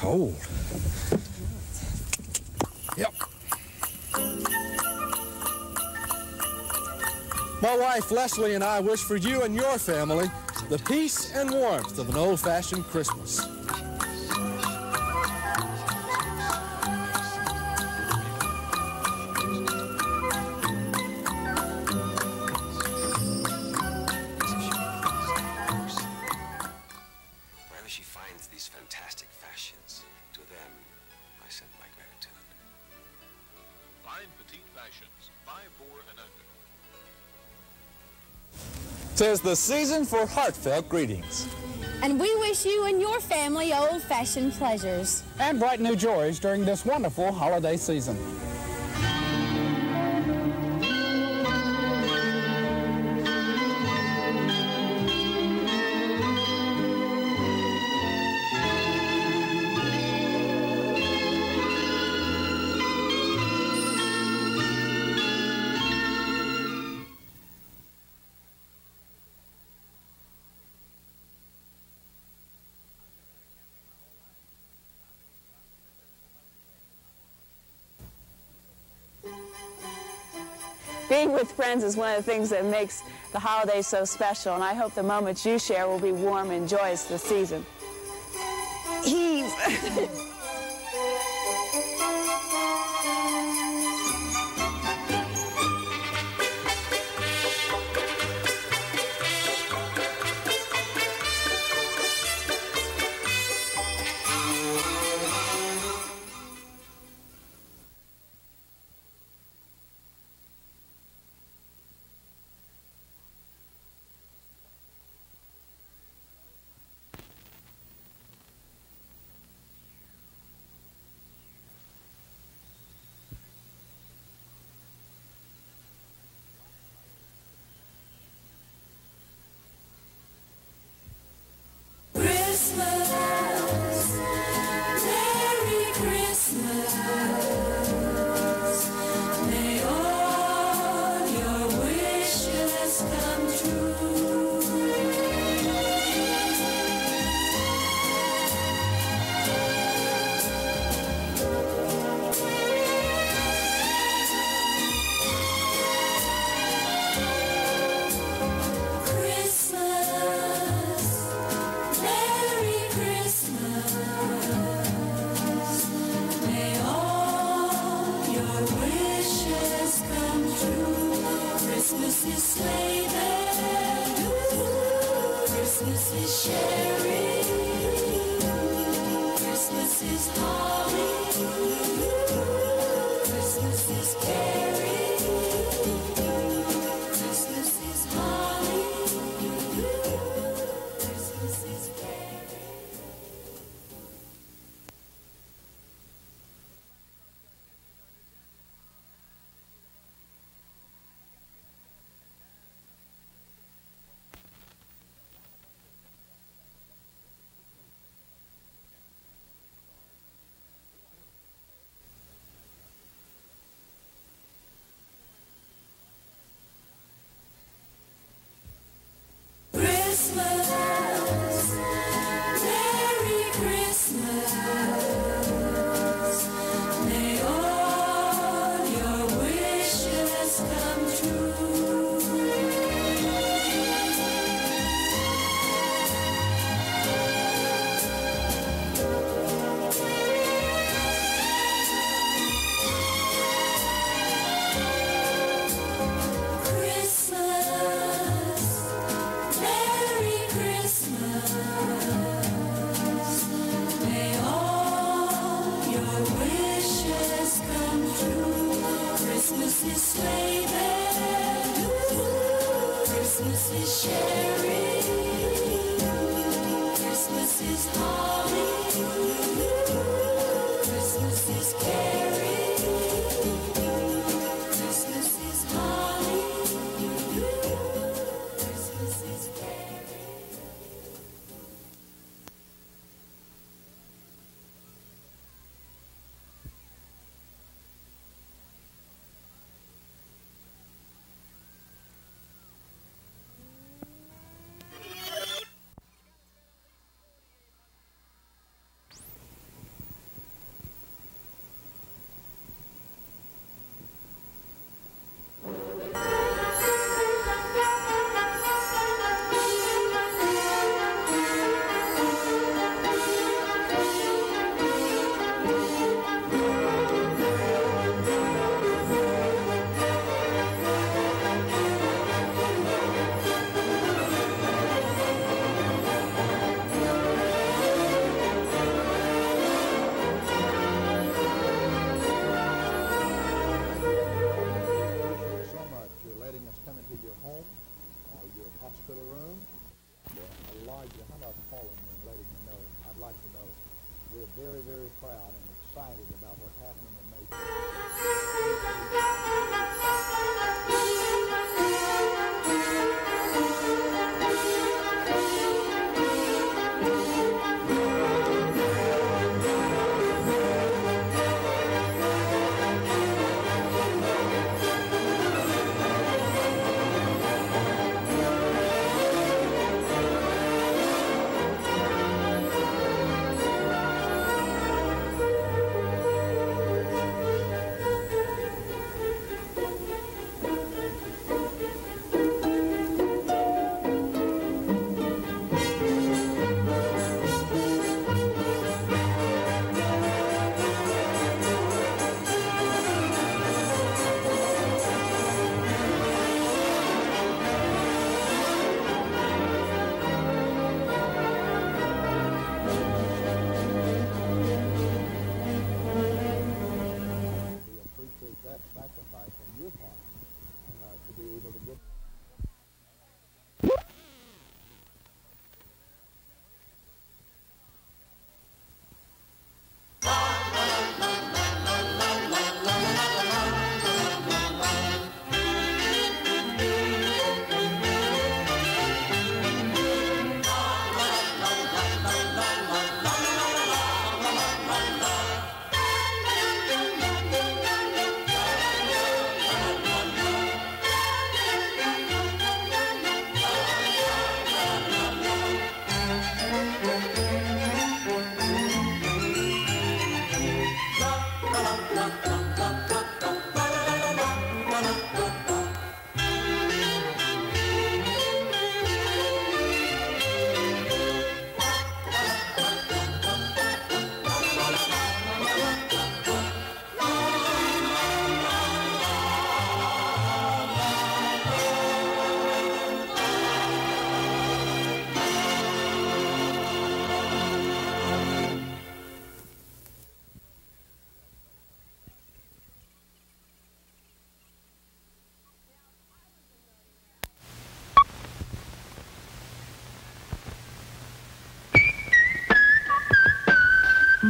cold. Yep. My wife Leslie and I wish for you and your family the peace and warmth of an old-fashioned Christmas. Wherever she finds these fantastic fashions, to them I send my gratitude. Fine petite fashions, 5'4" and under. 'Tis the season for heartfelt greetings. And we wish you and your family old-fashioned pleasures. And bright new joys during this wonderful holiday season. Being with friends is one of the things that makes the holidays so special, and I hope the moments you share will be warm and joyous this season. Heave! hospital room. Elijah, how about calling me and letting me know? I'd like to know. We're very, very proud and excited about what's happening in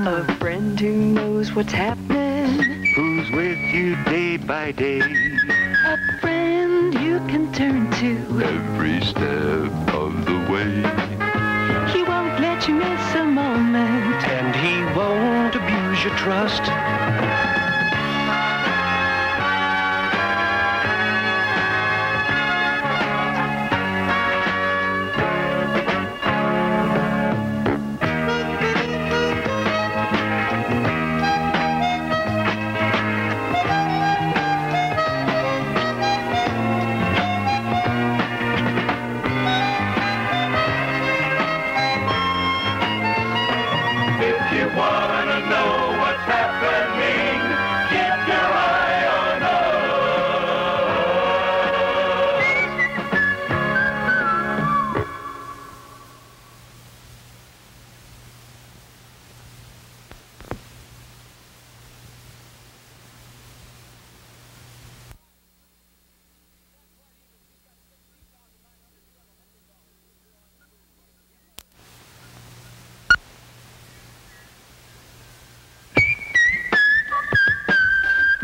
A friend who knows what's happening, who's with you day by day. A friend you can turn to every step of the way. He won't let you miss a moment, and he won't abuse your trust.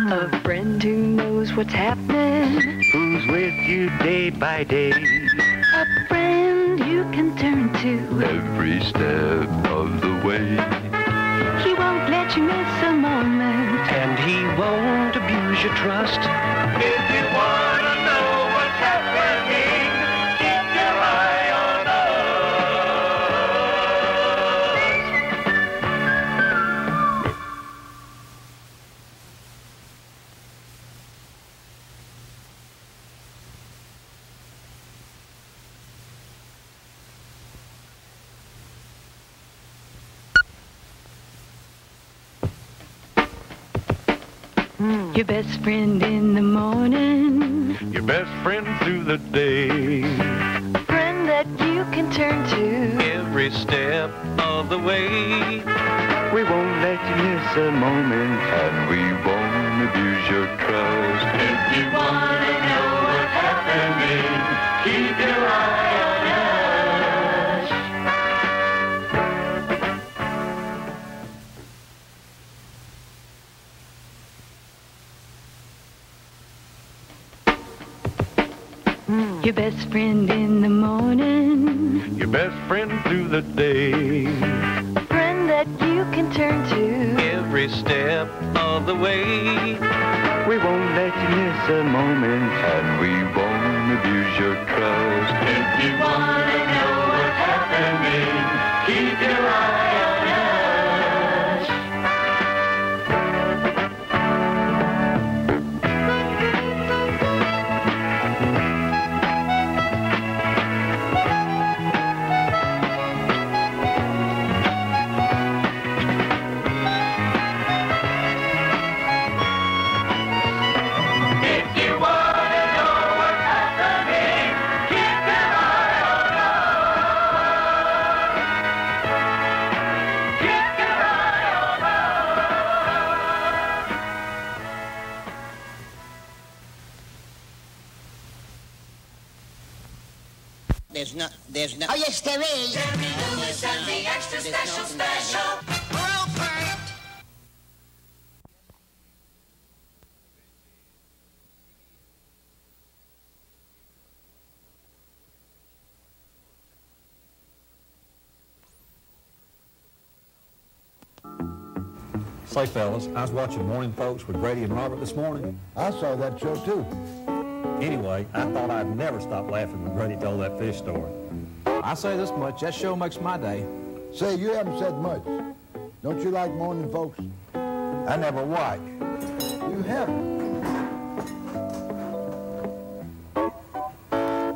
A friend who knows what's happening, who's with you day by day. A friend you can turn to every step of the way. He won't let you miss a moment, and he won't abuse your trust. If you want to know what's happening, keep your eye on Your best friend in the morning, your best friend through the day. A friend that you can turn to every step of the way. We won't let you miss a moment, and we won't abuse your trust. If you want to know what's happening, keep your eye on Your best friend in the morning. Your best friend through the day. A friend that you can turn to Every step of the way. We won't let you miss a moment, and we won't abuse your trust. If you want to know what's happening, keep your eye on us. There's no. Oh, yes, there is. Jerry Lewis and the extra special special. World Bank. Say, fellas, I was watching Morning Folks with Grady and Robert this morning. I saw that show, too. Anyway, I thought I'd never stop laughing when Grady told that fish story. I say this much, that show makes my day. Say, you haven't said much. Don't you like Morning Folks? I never watch. You haven't.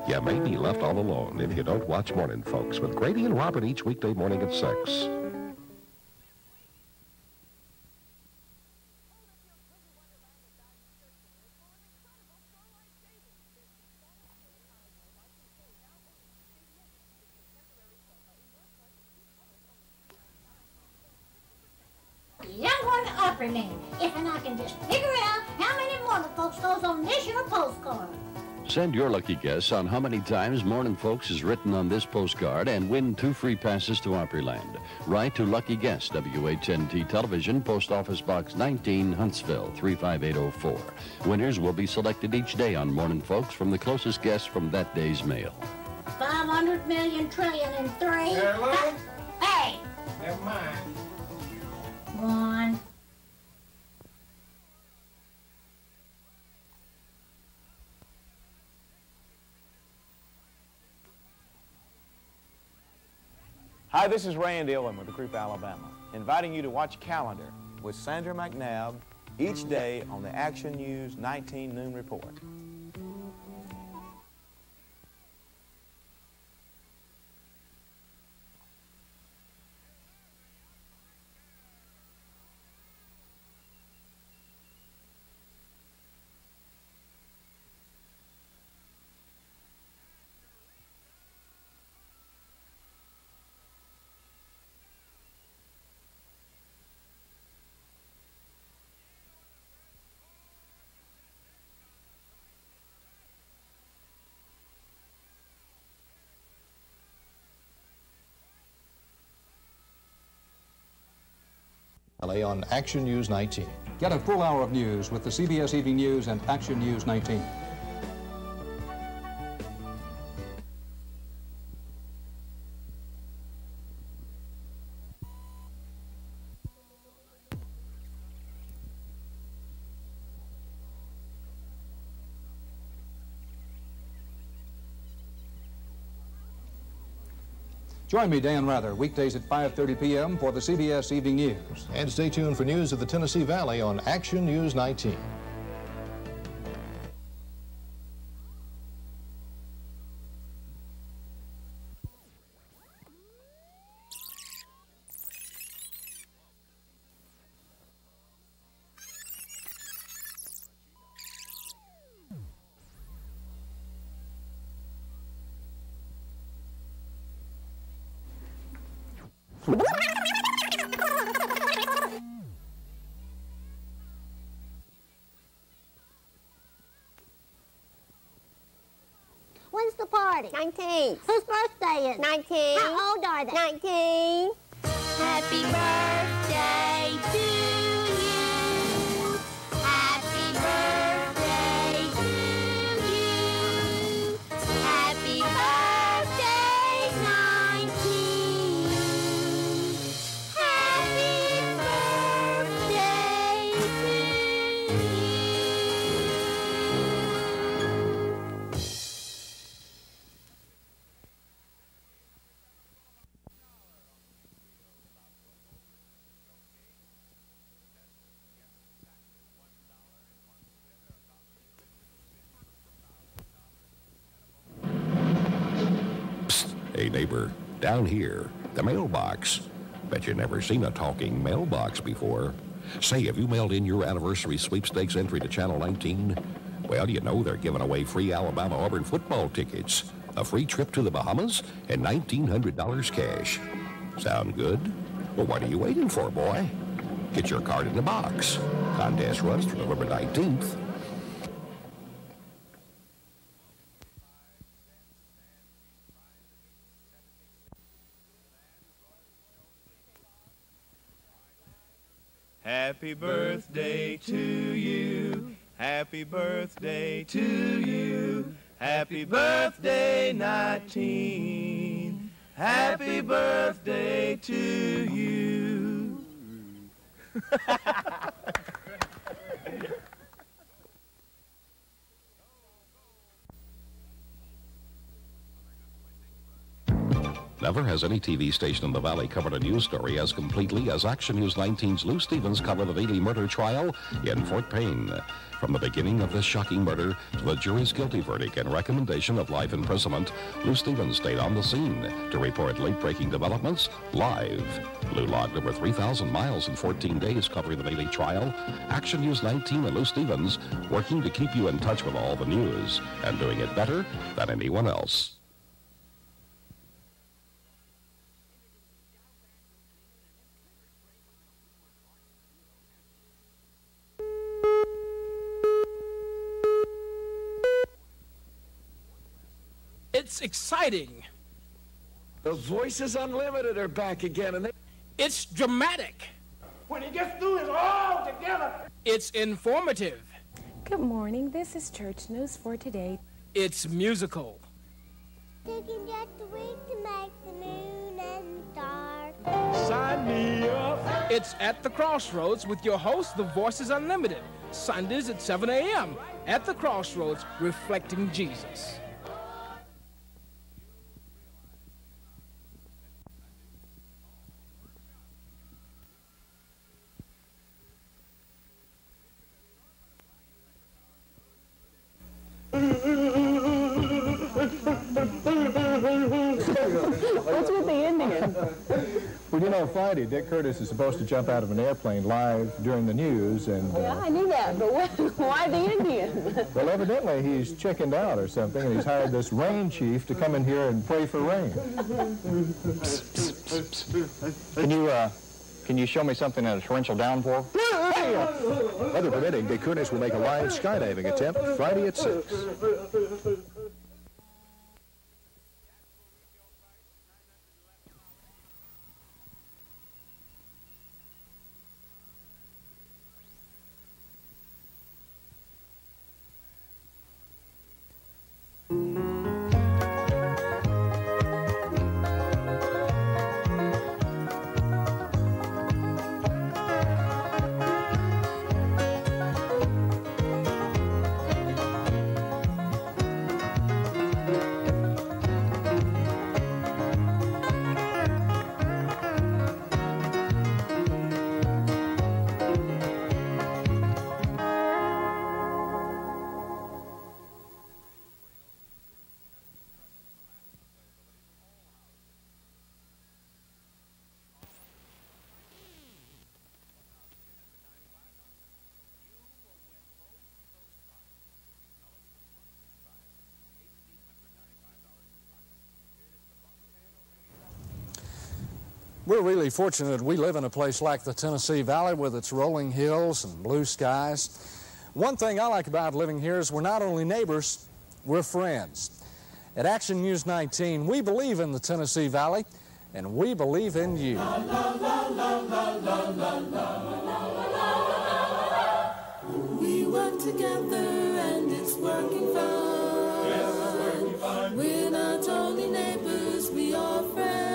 You may be left all alone if you don't watch Morning Folks with Grady and Robert each weekday morning at 6. If I can just figure out how many Morning Folks goes on this your postcard. Send your lucky guess on how many times Morning Folks is written on this postcard and win 2 free passes to Opryland. Write to Lucky Guess, WHNT Television, Post Office Box 19, Huntsville, 35804. Winners will be selected each day on Morning Folks from the closest guess from that day's mail. 500 million trillion and 3. Hello? Hey! Never mind. 1. Hi, this is Randy Owen with the Group Alabama, inviting you to watch Calendar with Sandra McNabb each day on the Action News 19 Noon Report. On Action News 19. Get a full hour of news with the CBS Evening News and Action News 19. Join me, Dan Rather, weekdays at 5:30 p.m. for the CBS Evening News. And stay tuned for news of the Tennessee Valley on Action News 19. When's the party? 19. Whose birthday is it? 19. How old are they? 19. Happy birthday to you. Happy birthday to you. Hey, neighbor, down here, the mailbox. Bet you never seen a talking mailbox before. Say, have you mailed in your anniversary sweepstakes entry to Channel 19? Well, you know they're giving away free Alabama-Auburn football tickets, a free trip to the Bahamas, and $1,900 cash. Sound good? Well, what are you waiting for, boy? Get your card in the box. Contest runs through November 19th. Happy birthday to you. Happy birthday to you. Happy birthday, 19. Happy birthday to you. Never has any TV station in the Valley covered a news story as completely as Action News 19's Lou Stevens covered the daily murder trial in Fort Payne. From the beginning of this shocking murder to the jury's guilty verdict and recommendation of life imprisonment, Lou Stevens stayed on the scene to report late-breaking developments live. Lou logged over 3,000 miles in 14 days covering the daily trial. Action News 19 and Lou Stevens working to keep you in touch with all the news and doing it better than anyone else. It's exciting. The Voices Unlimited are back again, and It's dramatic. When he gets through, it's all together. It's informative. Good morning. This is Church News for today. It's musical. Taking just a week to make the moon and stars. Sign me up. It's At the Crossroads with your host, The Voices Unlimited. Sundays at 7 a.m. At the Crossroads, reflecting Jesus. What's with the Indian? Well, you know, Friday, Dick Curtis is supposed to jump out of an airplane live during the news, and... Yeah, I knew that, but why the Indian? Well, evidently he's chickened out or something, and he's hired this rain chief to come in here and pray for rain. Can you show me something in a torrential downpour? Weather permitting, Dick Curtis will make a live skydiving attempt Friday at 6. We're really fortunate we live in a place like the Tennessee Valley with its rolling hills and blue skies. One thing I like about living here is we're not only neighbors, we're friends. At Action News 19, we believe in the Tennessee Valley, and we believe in you. We work together and it's working fine. Yes, it's working fine. We're not only neighbors, we are friends.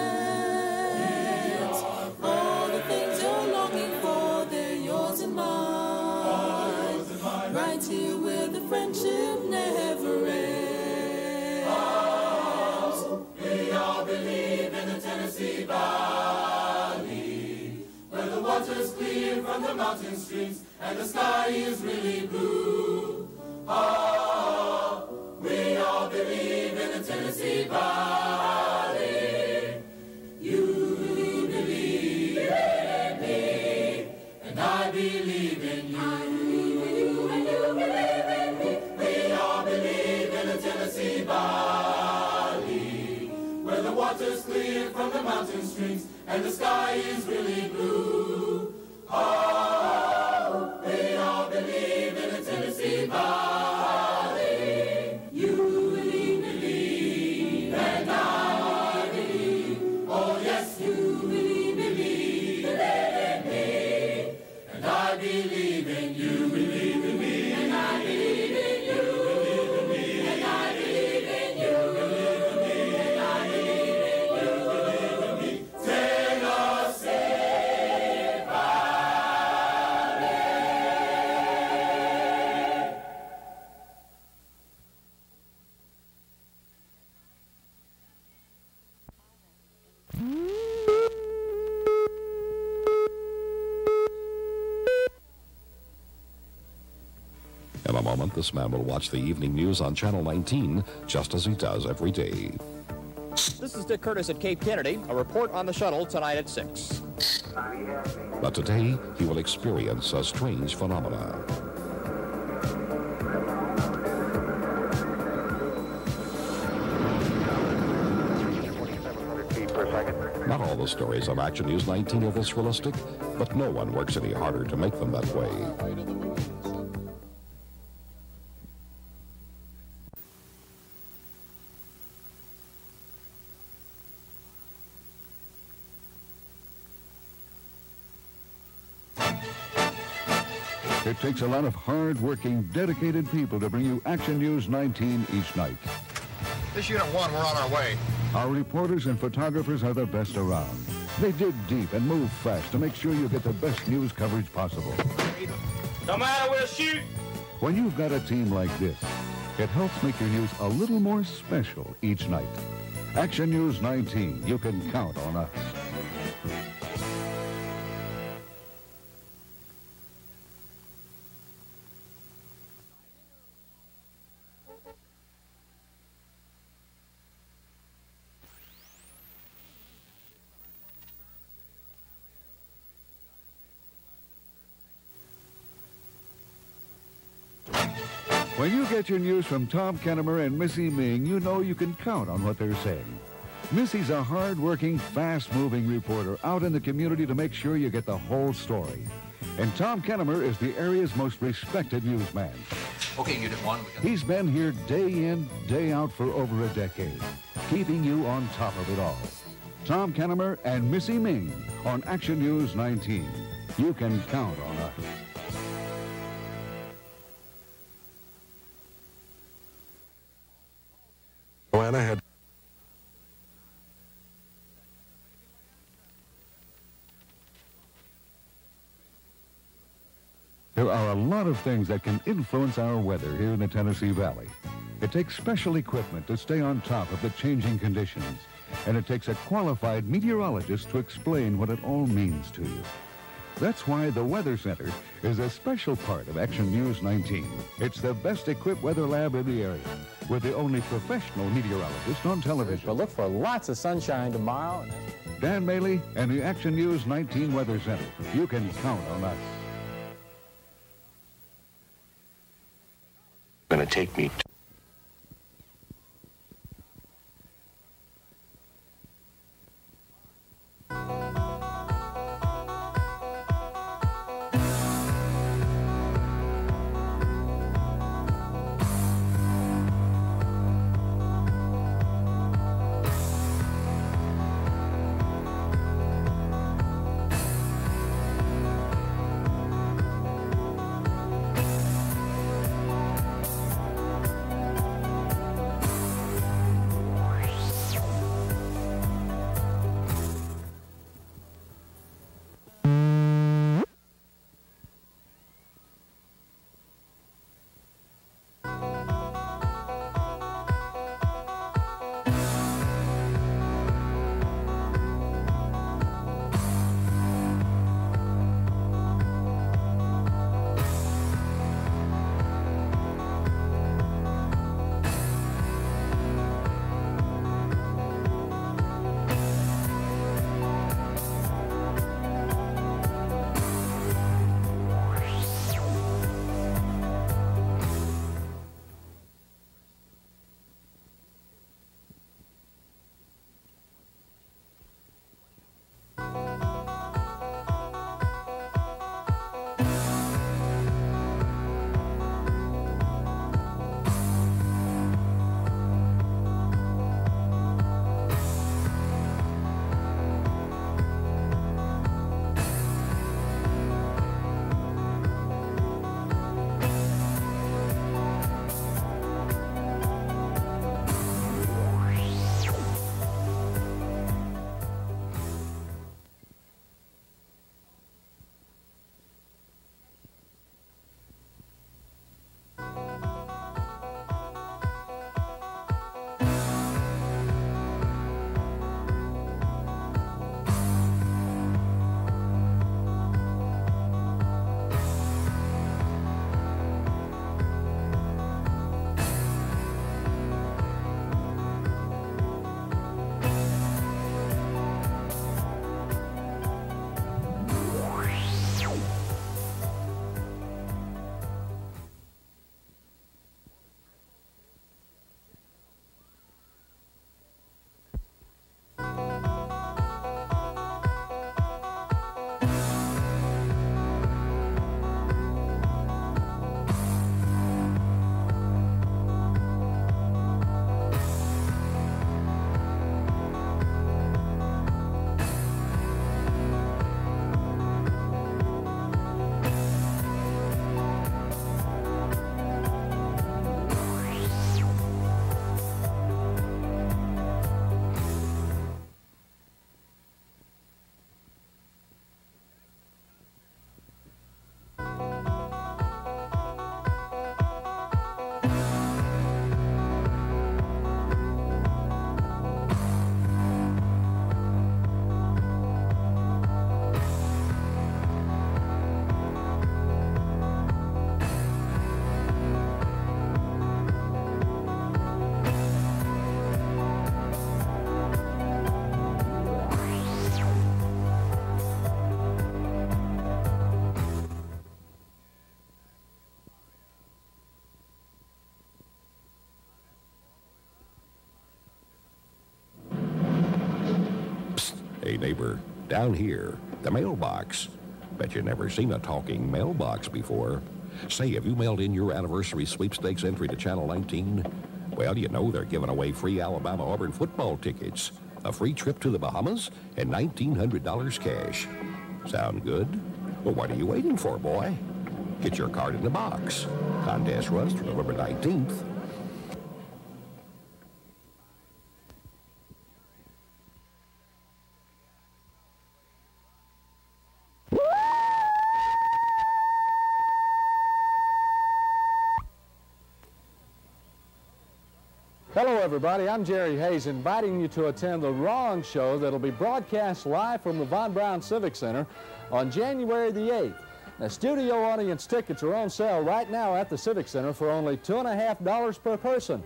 All the things you're longing for, they're yours and mine. Right here where the friendship never ends. Oh, we all believe in the Tennessee Valley, where the water's clear from the mountain streams and the sky is really blue. Oh, we all believe in the Tennessee Valley. where the water's clear from the mountain streams, and the sky is really blue. Oh, we all believe in the Tennessee Valley. You believe, and I believe. Oh yes, you believe in me, and I believe in you. Believe in me, and I believe in you. Believe in me, and I believe in you. Believe in me, and I believe in you. Believe in me, Tennessee Valley. In a moment, this man will watch the evening news on Channel 19, just as he does every day. This is Dick Curtis at Cape Kennedy. A report on the shuttle tonight at 6. But today, he will experience a strange phenomena. Not all the stories on Action News 19 are this realistic, but no one works any harder to make them that way. It takes a lot of hard-working, dedicated people to bring you Action News 19 each night. This Unit 1, we're on our way. Our reporters and photographers are the best around. They dig deep and move fast to make sure you get the best news coverage possible. No matter, we'll shoot. When you've got a team like this, it helps make your news a little more special each night. Action News 19, you can count on us. When you get your news from Tom Kennemer and Missy Ming, you know you can count on what they're saying. Missy's a hard-working, fast-moving reporter out in the community to make sure you get the whole story. And Tom Kennemer is the area's most respected newsman. Okay, Unit 1. He's been here day in, day out for over a decade, keeping you on top of it all. Tom Kennemer and Missy Ming on Action News 19. You can count on us. Joanna had... There are a lot of things that can influence our weather here in the Tennessee Valley. It takes special equipment to stay on top of the changing conditions, and it takes a qualified meteorologist to explain what it all means to you. That's why the Weather Center is a special part of Action News 19. It's the best equipped weather lab in the area, with the only professional meteorologist on television. We'll look for lots of sunshine tomorrow. Dan Maley and the Action News 19 Weather Center. You can count on us. Going to take me Hey, neighbor, down here, the mailbox. Bet you never seen a talking mailbox before. Say, have you mailed in your anniversary sweepstakes entry to Channel 19? Well, you know they're giving away free Alabama-Auburn football tickets, a free trip to the Bahamas, and $1,900 cash. Sound good? Well, what are you waiting for, boy? Get your card in the box. Contest runs through November 19th. Hello, everybody. I'm Jerry Hayes, inviting you to attend the Wrong Show that'll be broadcast live from the Von Braun Civic Center on January the 8th. Now, studio audience tickets are on sale right now at the Civic Center for only $2.50 per person.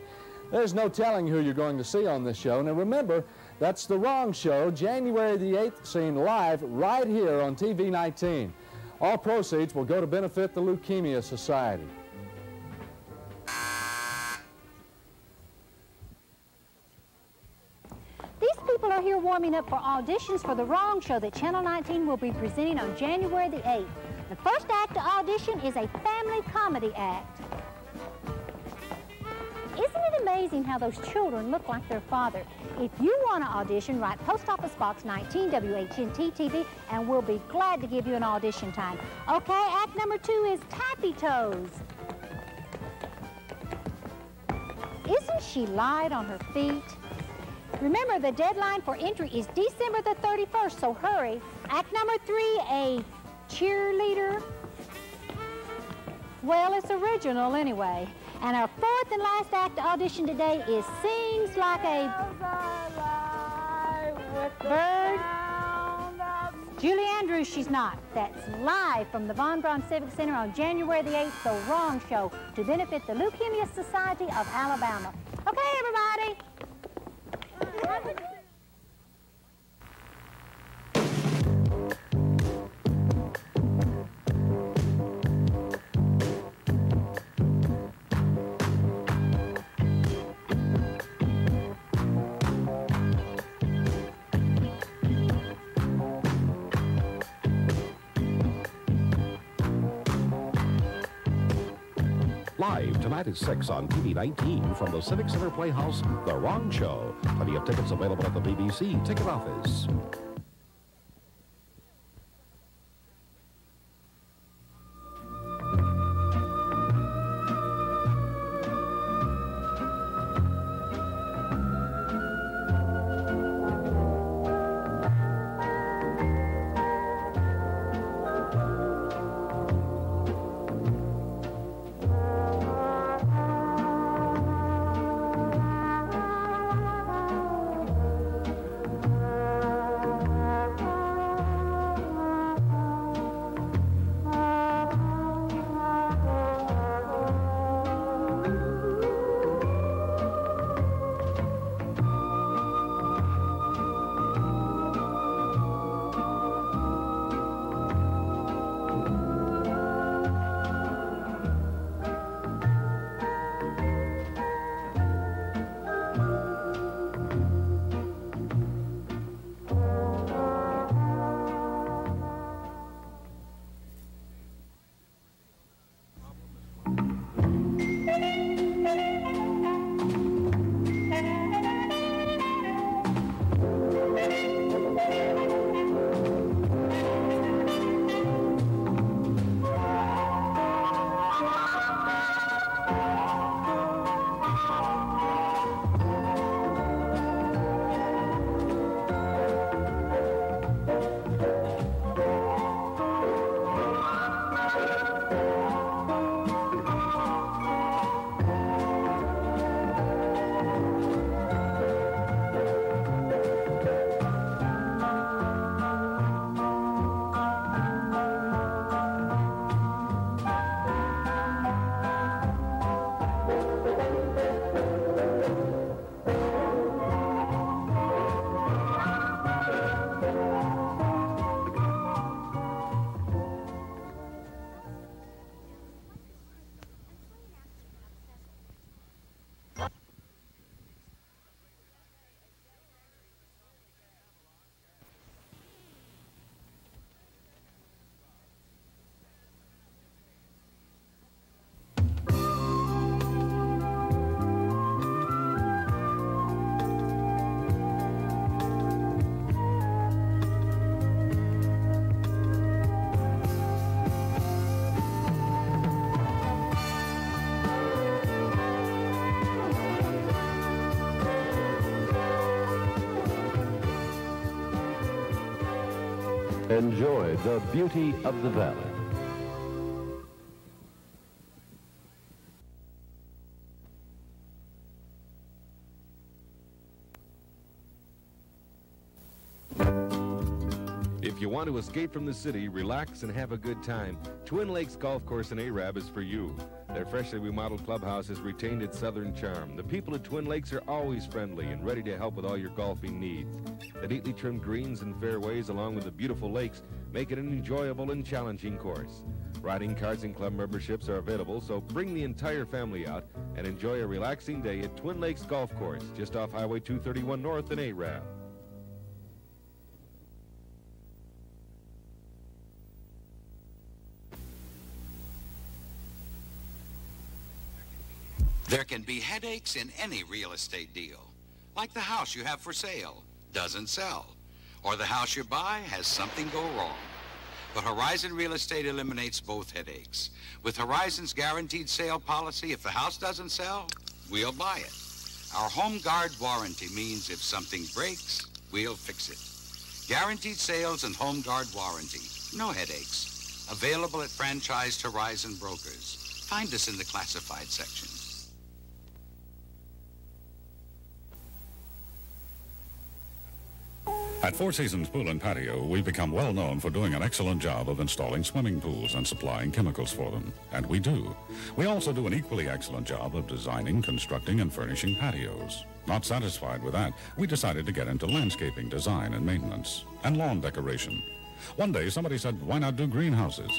There's no telling who you're going to see on this show. Now, remember, that's the Wrong Show, January the 8th, seen live right here on TV 19. All proceeds will go to benefit the Leukemia Society. These people are here warming up for auditions for the Wrong Show that Channel 19 will be presenting on January the 8th. The first act to audition is a family comedy act. Isn't it amazing how those children look like their father? If you want to audition, write Post Office Box 19, WHNT TV, and we'll be glad to give you an audition time. Okay, act number 2 is Taffy Toes. Isn't she light on her feet? Remember, the deadline for entry is December the 31st, so hurry. Act number 3, a cheerleader. Well, it's original anyway. And our fourth and last act audition today is Sings Like a Bird. Julie Andrews, she's not. That's live from the Von Braun Civic Center on January the 8th, The Wrong Show, to benefit the Leukemia Society of Alabama. Okay, everybody. Live tonight at 6 on TV 19 from the Civic Center Playhouse, The Wrong Show. Plenty of tickets available at the BBC ticket office. Enjoy the beauty of the valley. If you want to escape from the city, relax and have a good time, Twin Lakes Golf Course in Arab is for you. Their freshly remodeled clubhouse has retained its southern charm. The people at Twin Lakes are always friendly and ready to help with all your golfing needs. The neatly trimmed greens and fairways, along with the beautiful lakes, make it an enjoyable and challenging course. Riding carts and club memberships are available, so bring the entire family out and enjoy a relaxing day at Twin Lakes Golf Course, just off Highway 231 North in Arab. There can be headaches in any real estate deal, like the house you have for sale doesn't sell, or the house you buy has something go wrong. But Horizon Real Estate eliminates both headaches. With Horizon's guaranteed sale policy, if the house doesn't sell, we'll buy it. Our Home Guard warranty means if something breaks, we'll fix it. Guaranteed sales and Home Guard warranty, no headaches. Available at franchised Horizon brokers. Find us in the classified section. At Four Seasons Pool and Patio, we've become well known for doing an excellent job of installing swimming pools and supplying chemicals for them. And we do. We also do an equally excellent job of designing, constructing, and furnishing patios. Not satisfied with that, we decided to get into landscaping design and maintenance, and lawn decoration. One day, somebody said, why not do greenhouses?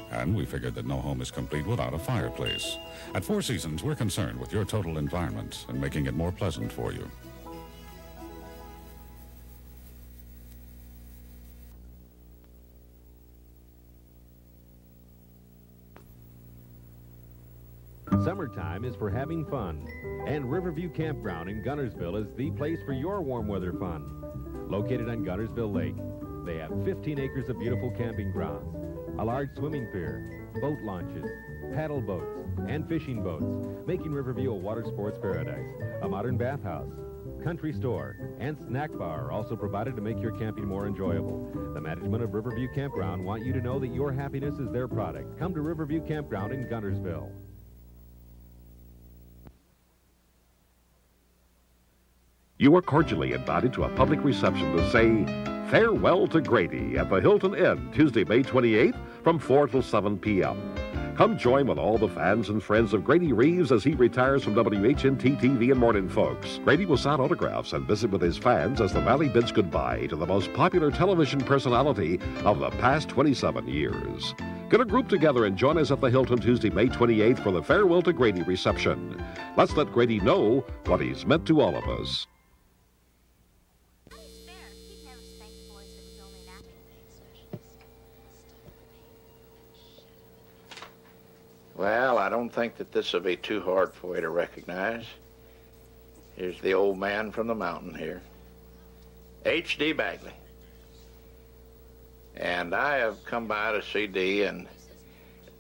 And we figured that no home is complete without a fireplace. At Four Seasons, we're concerned with your total environment and making it more pleasant for you. Summertime is for having fun, and Riverview Campground in Gunnersville is the place for your warm weather fun. Located on Gunnersville Lake, they have 15 acres of beautiful camping grounds, a large swimming pier, boat launches, paddle boats, and fishing boats, making Riverview a water sports paradise. A modern bathhouse, country store, and snack bar are also provided to make your camping more enjoyable. The management of Riverview Campground want you to know that your happiness is their product. Come to Riverview Campground in Gunnersville. You are cordially invited to a public reception to say farewell to Grady at the Hilton Inn, Tuesday, May 28th from 4 till 7 p.m. Come join with all the fans and friends of Grady Reeves as he retires from WHNT TV and Morning Folks. Grady will sign autographs and visit with his fans as the Valley bids goodbye to the most popular television personality of the past 27 years. Get a group together and join us at the Hilton Tuesday, May 28th for the Farewell to Grady reception. Let's let Grady know what he's meant to all of us. Well, I don't think that this will be too hard for you to recognize. Here's the old man from the mountain here, H.D. Bagley. And I have come by to see Dee, and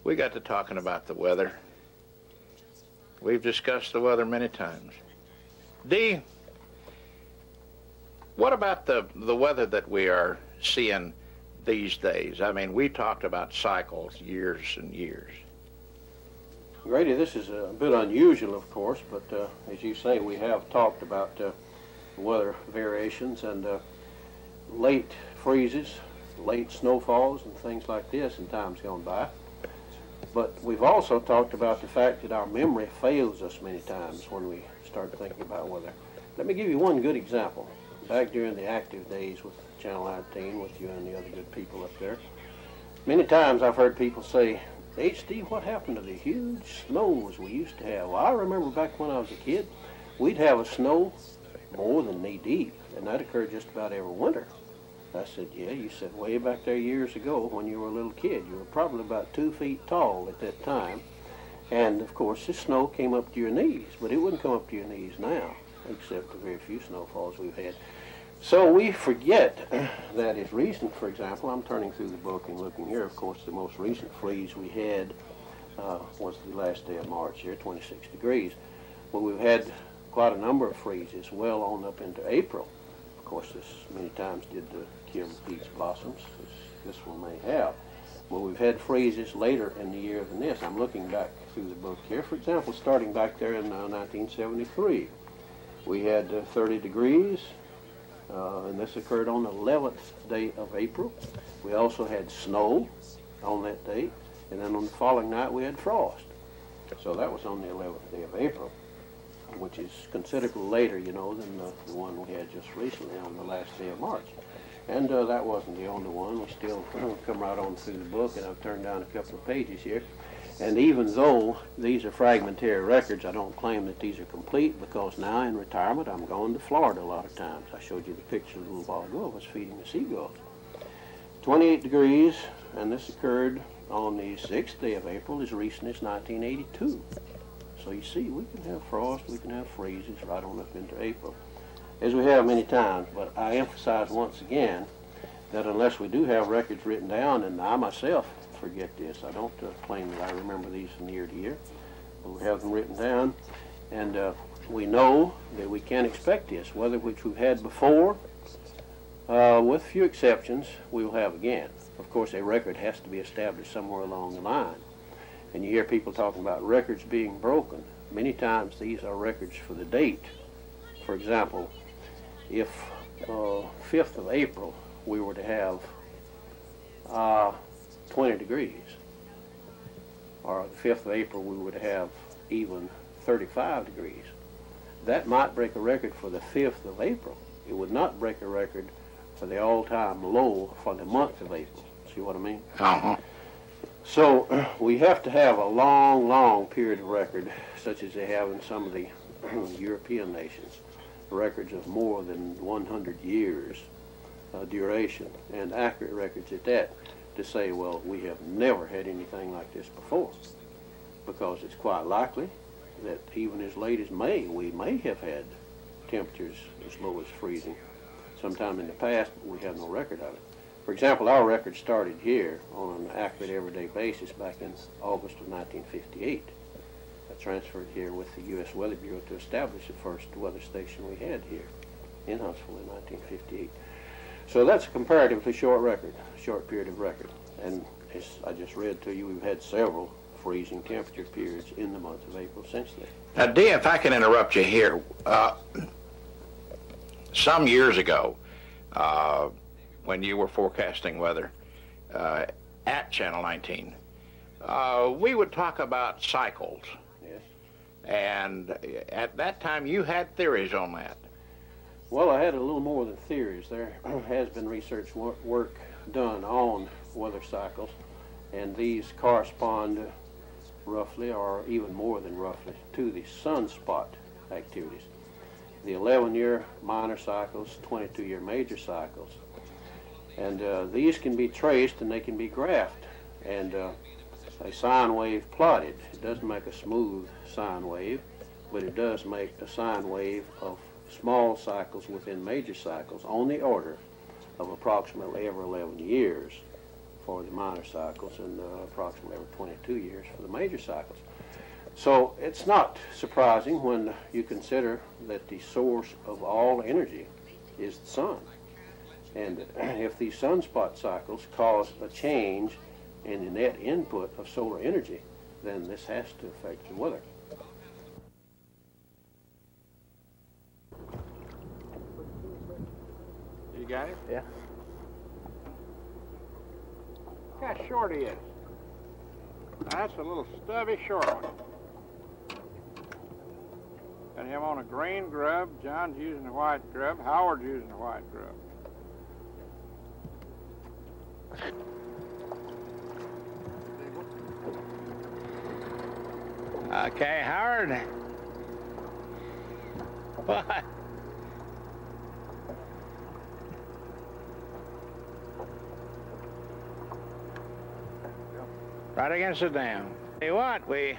we got to talking about the weather. We've discussed the weather many times. Dee, what about the weather that we are seeing these days? I mean, we talked about cycles years and years. Grady, this is a bit unusual, of course, but as you say, we have talked about weather variations and late freezes, late snowfalls, and things like this in times gone by. But we've also talked about the fact that our memory fails us many times when we start thinking about weather. Let me give you one good example. Back during the active days with Channel 19, with you and the other good people up there, many times I've heard people say, H.D., what happened to the huge snows we used to have? Well, I remember back when I was a kid, we'd have a snow more than knee-deep, and that occurred just about every winter. I said, yeah, you said way back there years ago when you were a little kid. You were probably about 2 feet tall at that time. And, of course, the snow came up to your knees, but it wouldn't come up to your knees now, except the very few snowfalls we've had. So we forget that is recent. For example, I'm turning through the book and looking here. Of course, the most recent freeze we had was the last day of March here, 26 degrees. Well, we've had quite a number of freezes well on up into April. Of Of course, this many times did Kim peach blossoms, as this one may have. Well, we've had freezes later in the year than this. I'm looking back through the book here. For example, starting back there in 1973, we had 30 degrees, and this occurred on the 11th day of April. We also had snow on that date, and then on the following night we had frost. So that was on the 11th day of April, which is considerably later, you know, than the one we had just recently on the last day of March. And that wasn't the only one. We still come right on through the book, and I've turned down a couple of pages here. And even though these are fragmentary records, I don't claim that these are complete, because now in retirement I'm going to Florida a lot of times. I showed you the picture a little while ago. I was feeding the seagulls. 28 degrees, and this occurred on the 6th day of April, as recent as 1982. So you see, we can have frost, we can have freezes right on up into April, as we have many times. But I emphasize once again that unless we do have records written down, and I myself forget this, I don't claim that I remember these from year to year, but we have them written down, and we know that we can expect this, whether which we've had before, with few exceptions, we will have again. Of course, a record has to be established somewhere along the line. And you hear people talking about records being broken. Many times these are records for the date. For example, if 5th of April we were to have 20 degrees, or the 5th of April we were to have even 35 degrees, that might break a record for the 5th of April. It would not break a record for the all-time low for the month of April. See what I mean? Uh-huh. So we have to have a long, long period of record, such as they have in some of the European nations, records of more than 100 years duration, and accurate records at that, to say, well, we have never had anything like this before, because it's quite likely that even as late as May, we may have had temperatures as low as freezing sometime in the past, but we have no record of it. For example, our record started here on an accurate everyday basis back in August of 1958. I transferred here with the U.S. Weather Bureau to establish the first weather station we had here in Huntsville in 1958. So that's a comparatively short record, short period of record. And as I just read to you, we've had several freezing temperature periods in the month of April since then. Now, Dee, if I can interrupt you here, some years ago, when you were forecasting weather at Channel 19, we would talk about cycles. Yes. And at that time, you had theories on that. Well, I had a little more than theories. There has been research work done on weather cycles, and these correspond roughly, or even more than roughly, to the sunspot activities. The 11-year minor cycles, 22-year major cycles. And these can be traced and they can be graphed. And a sine wave plotted, it doesn't make a smooth sine wave, but it does make a sine wave of small cycles within major cycles on the order of approximately every 11 years for the minor cycles, and approximately every 22 years for the major cycles. So it's not surprising when you consider that the source of all energy is the sun. And if these sunspot cycles cause a change in the net input of solar energy, then this has to affect the weather. You got it? Yeah. Look how short he is. That's a little stubby short one. Got him on a green grub. John's using a white grub. Howard's using a white grub. Okay, Howard. What? Right against the dam. Hey, what? We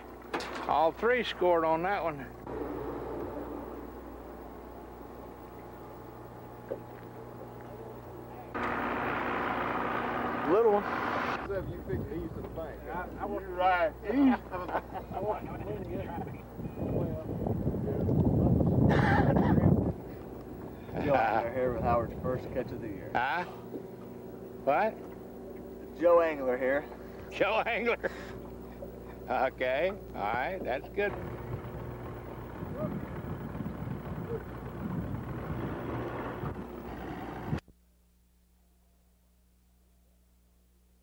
all three scored on that one. Little one. You picked east of the bank. I was right. East of the bank. Joe Angler here with Howard's first catch of the year. Huh? What? Joe Angler here. Joe Angler. Okay, all right, that's good.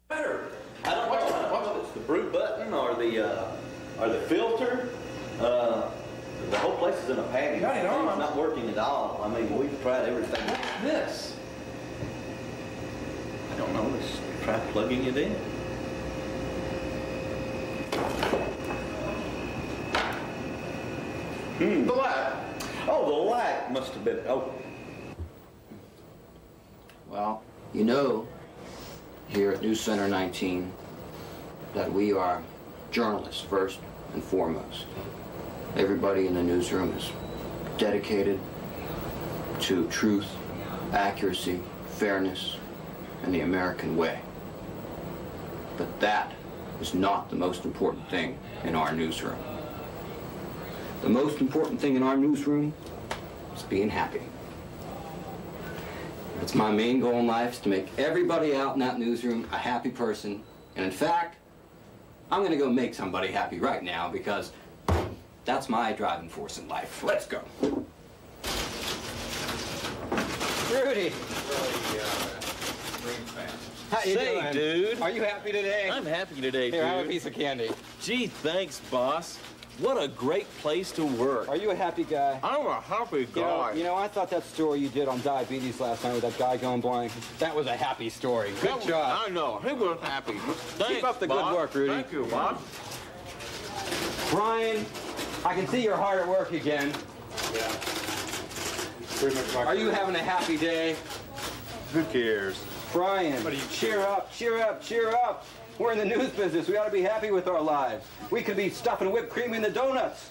Better. I don't know if it's the brute button or the filter. The whole place is in a panic. Got it on. It's not working at all. I mean, we've tried everything. What's this? I don't know. Let's try plugging it in. The light. Oh, the light must have been. Oh. Well, you know, here at News Center 19, that we are journalists first and foremost. Everybody in the newsroom is dedicated to truth, accuracy, fairness, and the American way. But that is not the most important thing in our newsroom. The most important thing in our newsroom is being happy. It's my main goal in life is to make everybody out in that newsroom a happy person. And in fact, I'm going to go make somebody happy right now because that's my driving force in life. Let's go. Rudy. How you doing? Dude. Are you happy today? I'm happy today, Here, dude. have a piece of candy. Gee, thanks, boss. What a great place to work. Are you a happy guy? I'm a happy guy. You know, I thought that story you did on diabetes last night with that guy going blind, that was a happy story. Good job. I know. He was happy. Thanks, Keep up the boss. good work, Rudy. Thank you, boss. Brian, I can see you're hard at work again. Yeah. Are you having a happy day? Who cares? Brian, cheer up, cheer up, cheer up. We're in the news business. We ought to be happy with our lives. We could be stuffing whipped cream in the donuts.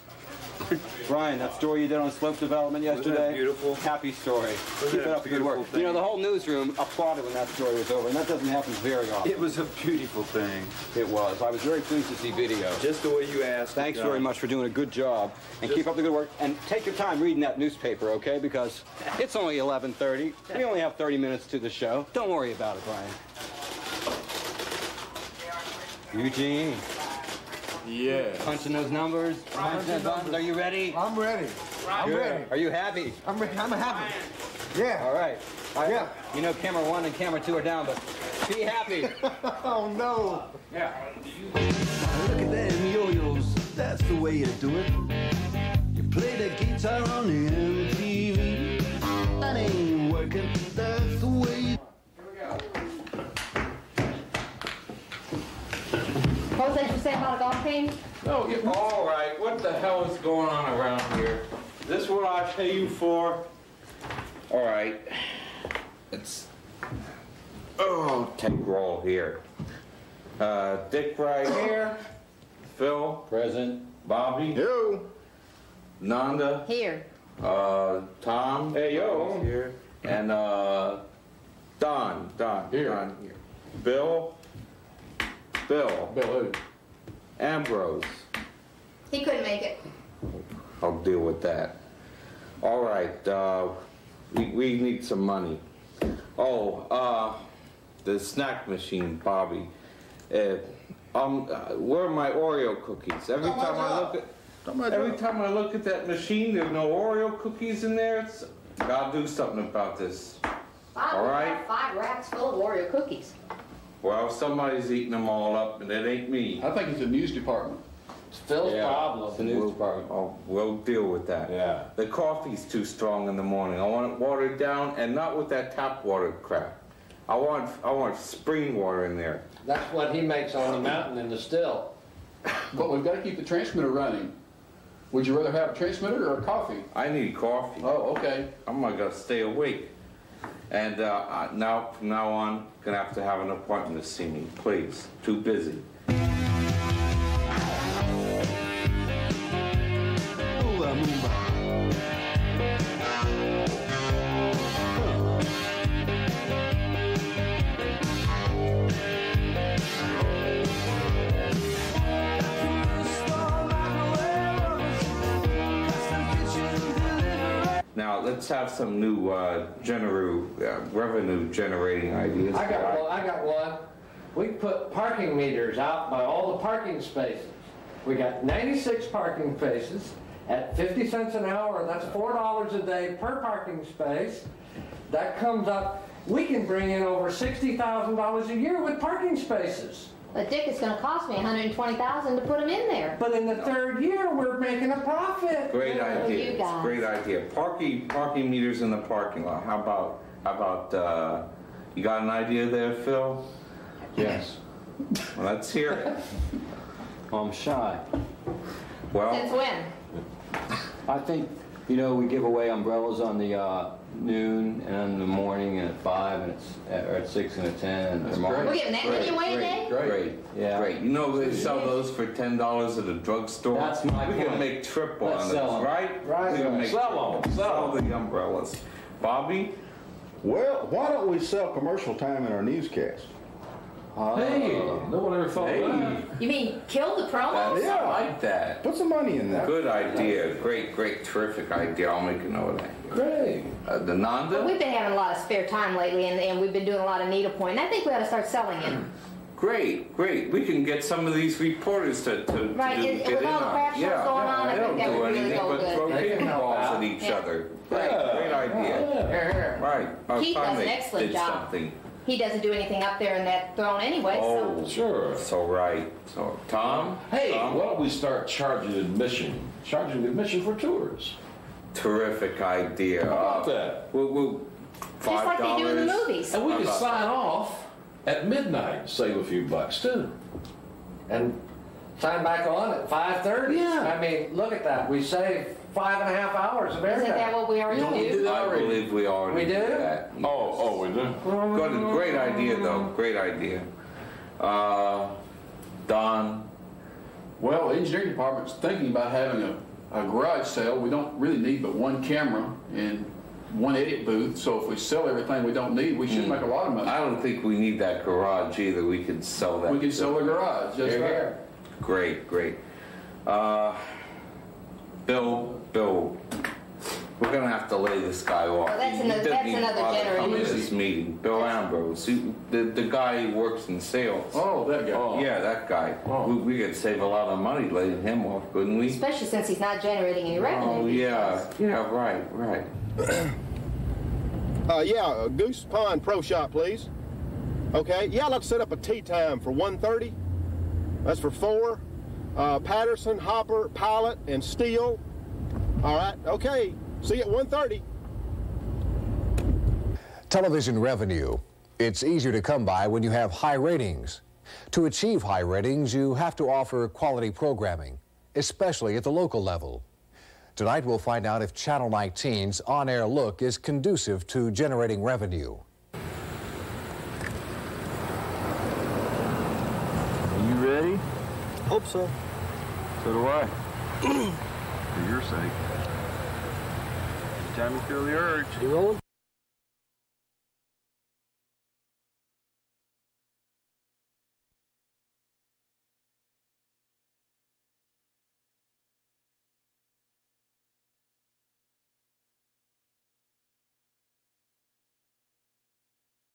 Brian, that story you did on slope development yesterday. Wasn't that beautiful? Happy story. Keep it up, good work. thing? You know, the whole newsroom applauded when that story was over, and that doesn't happen very often. It was a beautiful thing. It was. I was very pleased to see video. Just the way you asked. Thanks very much for doing a good job. And keep up the good work. And take your time reading that newspaper, okay? Because it's only 11:30. We only have 30 minutes to the show. Don't worry about it, Brian. Eugene. Yeah. Punching those numbers. Punching those buttons. Are you ready? I'm ready. I'm Good. ready. Are you happy? I'm ready. I'm happy. Yeah. All right. Yeah. You know camera 1 and camera 2 are down, but be happy. Oh, no. Yeah. Look at them yo-yos, that's the way you do it. You play the guitar on the MTV. That ain't working, that's the way you... What was that you said about a golf team? No, all right. What the hell is going on around here? Is this what I pay you for? All right. It's... Oh, take roll here. Dick right here. Phil. Present. Bobby. You. Nanda. Here. Tom. Hey, yo. Here. And, Don. Here. Don here. Bill. Bill who? Ambrose. He couldn't make it. I'll deal with that. All right, we need some money. Oh, the snack machine, Bobby. Where are my Oreo cookies? Every time I look at that machine, there's no Oreo cookies in there. Gotta do something about this. All right? 5 racks full of Oreo cookies. Well, somebody's eating them all up, and it ain't me. I think it's the news department. It's Phil's problem. It's the news department. Oh, we'll deal with that. Yeah. The coffee's too strong in the morning. I want it watered down, and not with that tap water crap. I want spring water in there. That's what he makes on the mountain in the still. But we've got to keep the transmitter running. Would you rather have a transmitter or a coffee? I need coffee. Oh, okay. I'm gonna stay awake. And now, from now on, gonna have to have an appointment to see me, please. Too busy. Now, let's have some new revenue generating ideas. I got one. We put parking meters out by all the parking spaces. We got 96 parking spaces at 50 cents an hour. That's $4 a day per parking space. That comes up. We can bring in over $60,000 a year with parking spaces. But Dick, it's going to cost me $120,000 to put them in there. But in the third year, we're making a profit. Great idea. Great idea. Parking meters in the parking lot. How about you got an idea there, Phil? Yes. Well, let's hear it. I'm shy. Well, Since when? I think, you know, we give away umbrellas on the noon and in the morning and at 5 and at 6 and at 10. We're giving that many away a day? Great. Yeah. Great. You know they sell those for $10 at a drugstore. That's my We point. can make triple Let's on sell those, them. right? Right. We can make Sell them. Sell the umbrellas. Bobby? Well, why don't we sell commercial time in our newscast? Hey, no one ever thought of that. You mean kill the promos? Yeah. I like that. Put some money in that. Good idea. Great, terrific idea. I'll make a note of that. Great. The Nanda? Well, we've been having a lot of spare time lately, and we've been doing a lot of needlepoint. I think we ought to start selling it. Great. We can get some of these reporters to Right, get with in all the on. craft shows going on, I they think don't that do would really anything go but good. throw They can ping help balls out. at each Yeah. other. Great idea. Right. Keith does an Tommy excellent did job. something. He doesn't do anything up there in that throne anyway, Oh, so. Sure. So right. So Tom? Hey, Tom? why don't we start charging admission for tours? Terrific idea. How about that? We'll Just like they do in the $5. movies. And we could How about sign off at midnight, save a few bucks too. And sign back on at 5:30. Yeah. I mean, look at that. We save 5.5 hours of airtime. Isn't that what we already do? I believe we already We do? that. Oh, we do? Good, great idea, though. Great idea. Don? Well, the engineering department's thinking about having a garage sale. We don't really need but one camera and one edit booth, so if we sell everything we don't need, we should make a lot of money. I don't think we need that garage either. We could sell that. We can sell the garage, that's right. Great. Bill, we're gonna have to lay this guy off. Well, that's He another- didn't that's even another bother coming to generation. this meeting. Bill Ambrose, the guy who works in sales. Oh, that guy. Yeah, that guy. We could save a lot of money laying him off, couldn't we? Especially since he's not generating any revenue. Oh, these yeah. days. Yeah, right. Yeah, Goose Pond Pro Shop, please. Okay, yeah, let's set up a tea time for 1:30. That's for 4. Patterson, Hopper, Pilot, and Steele. All right, okay. See you at 1:30. Television revenue. It's easier to come by when you have high ratings. To achieve high ratings, you have to offer quality programming, especially at the local level. Tonight, we'll find out if Channel 19's on-air look is conducive to generating revenue. Are you ready? Hope so. So do I. For your sake. Every time you feel the urge. You rolling?